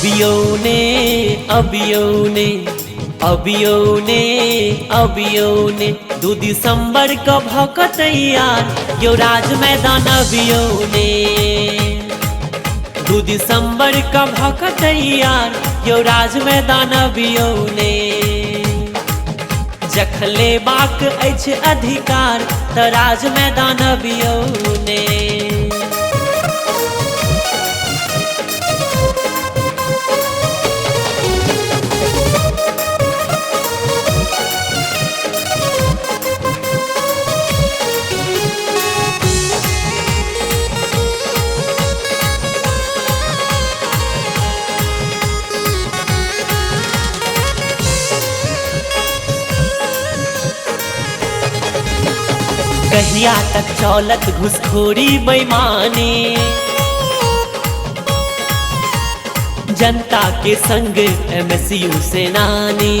अबियोने अबियोने अबियोने अबियोने 2 दिसंबर क भकतैयार यो राज मैदान अबियोने 2 दिसंबर क भकतैयार यो राज मैदान अबियोने जखले बाक अछि अधिकार त राज मैदान अबियोने कहिया तक चौलत घुसखोरी बेईमानी जनता के संग एमएसयू सेनानी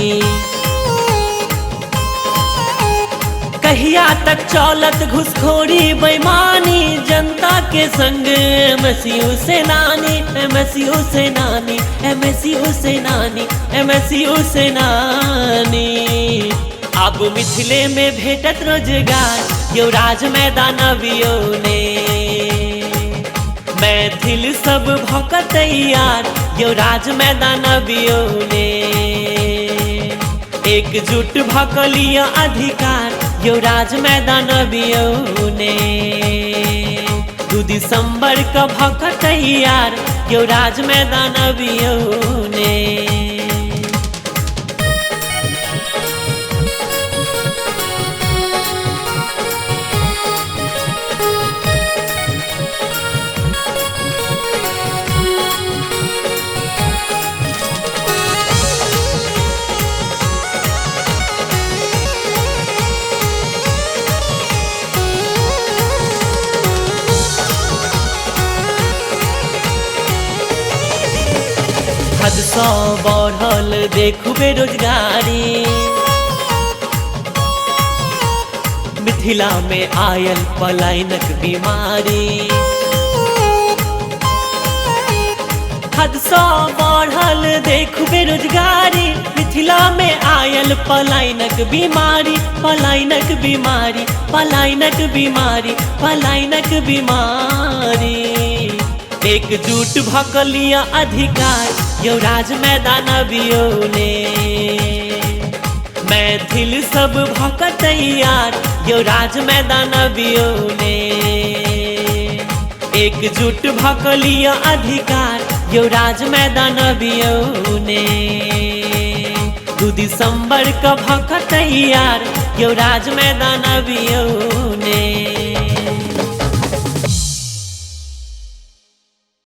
कहिया तक चौलत घुसखोरी बेईमानी जनता के संग एमएसयू सेनानी एमएसयू सेनानी एमएसयू सेनानी एमएसयू सेनानी अब मिथिले में भेटत रोजगार यो राज मैदान अबियोने मैथिल सब भक तैयार यो राज मैदान अबियोने एकजुट भक लिया अधिकार यो राज मैदान अबियोने 2 दिसंबर क भक तैयार यो राज मैदान अबियोने हद सौ बढ़ल देखू बेरोजगारी मिथिला में आयल पलायनक बीमारी हद सौ बढ़ल देखू बेरोजगारी मिथिला में आयल पलायनक बीमारी पलायनक बीमारी पलायनक बीमारी पलायनक बीमारी एकजुट भक लिया अधिकार यो राज मैदान अबियोने मैथिल सब भक तैयार यो राज मैदान अबियोने एकजुट भक लिया अधिकार यो राज मैदान अबियोने 2 दिसंबर क भक तैयार यो राज मैदान अबियोने